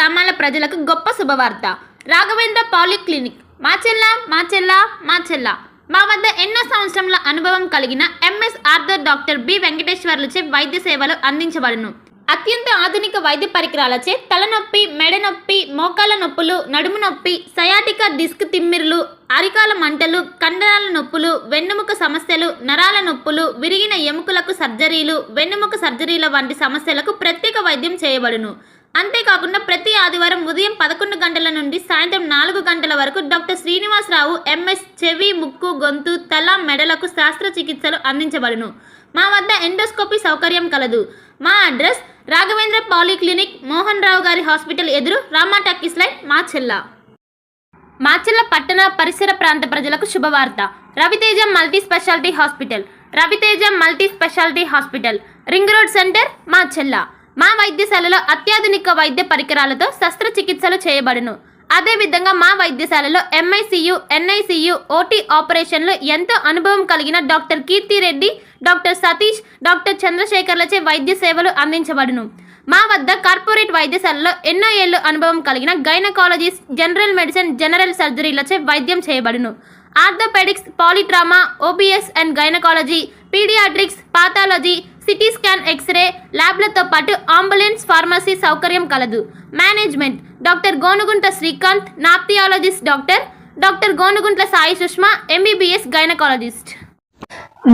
గ్రామాల ప్రజలకు గొప్ప శుభవార్త. రాఘవేంద్ర పాలిక్లినిక్ మాచెల్ల మా వద్ద ఎన్నో సంవత్సరాల అనుభవం కలిగిన ఎంఎస్ ఆర్థర్ డాక్టర్ బి వెంకటేశ్వర్లచే వైద్య సేవలు అందించబడును. అత్యంత ఆధునిక వైద్య పరికరాలచే తలనొప్పి, మెడ నొప్పి, మోకాళ్ళ నొప్పులు, నడుము నొప్పి, సయాటికా డిస్క్ తిమ్మిర్లు, అరికాల మంటలు, కండరాల నొప్పులు, వెన్నుముక సమస్యలు, నరాల నొప్పులు, విరిగిన ఎముకలకు సర్జరీలు, వెన్నుముక సర్జరీల వంటి సమస్యలకు ప్రత్యేక వైద్యం చేయబడును. అంతేకాకుండా ప్రతి ఆదివారం ఉదయం 11 గంటల నుండి సాయంత్రం 4 గంటల వరకు డాక్టర్ శ్రీనివాసరావు ఎంఎస్ చెవి, ముక్కు, గొంతు, తల, మెడలకు శస్త్రచికిత్సలు అందించబడును. మా వద్ద ఎండోస్కోపీ సౌకర్యం కలదు. మా అడ్రస్ రాఘవేంద్ర పాలిక్లినిక్, మోహన్ రావు గారి హాస్పిటల్ ఎదురు, రామా టాకీస్ లైన్, మాచెల్ల పట్టణ పరిసర ప్రాంత ప్రజలకు శుభవార్త. Raviteja multi speciality hospital, ring road centre, Macherla. మా వైద్యశాలలో అత్యాధునిక వైద్య పరికరాలతో శస్త్రచికిత్సలు చేయబడును. అదేవిధంగా మా వైద్యశాలలో ఎంఐసియు, ఎన్ఐసియు, ఓటీ ఆపరేషన్లు ఎంతో అనుభవం కలిగిన doctor Keerthi Reddy, doctor Satish, doctor చంద్రశేఖర్లచే వైద్య సేవలు అందించబడును. మా వద్ద కార్పొరేట్ వైద్యశాలలో ఎన్నో ఏళ్ళు అనుభవం కలిగిన గైనకాలజిస్ట్, జనరల్ మెడిసిన్, జనరల్ సర్జరీలచే వైద్యం చేయబడును. Orthopaedics, polytrauma, OBS and gynaecology, paediatrics, pathology, CT scan, xray ల్యాబ్లతో పాటు అంబులెన్స్, ఫార్మసీ సౌకర్యం కలదు. మేనేజ్మెంట్ డాక్టర్ గోనుగుంట్ల శ్రీకాంత్, నాప్థియాలజిస్ట్ doctor Gonuguntla Sai Sushma, MBBS gynaecologist.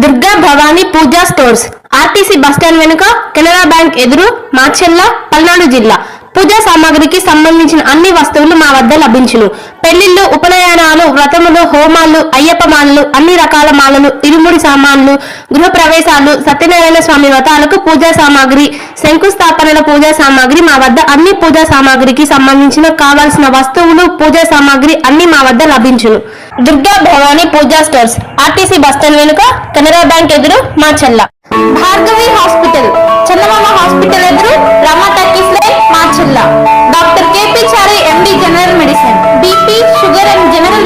Durga Bhavani Pooja stores, RTC bus stand వెనుక, కెనరా బ్యాంక్ ఎదురు, మాచెల్ల, పల్నాడు జిల్లా. పూజా సామాగ్రికి సంబంధించిన అన్ని వస్తువులు మా వద్ద లభించును. పెళ్లిళ్లు, ఉపనయనాలు, వ్రతములు, హోమాలు, అయ్యప్ప మాలలు, అన్ని రకాల మాలలు, ఇరుముడి సామాన్లు, గృహ ప్రవేశాలు, సత్యనారాయణ స్వామి వ్రతాలకు పూజా సామాగ్రి, శంకుస్థాపనల పూజా సామాగ్రి మా వద్ద అన్ని పూజా సామాగ్రికి సంబంధించిన కావాల్సిన వస్తువులు, పూజా సామాగ్రి అన్ని మా వద్ద లభించును. Durga Bhavani Pooja stores, RTC bus stand వెనుక, కెనరా బ్యాంక్ ఎదురు, మాచెల్ల. భార్గవి హాస్పిటల్, చందమామ హాస్పిటల్ ఎదురు, Rama talkies line, Macherla. Doctor KP Chari, MD, general medicine, BP, sugar and general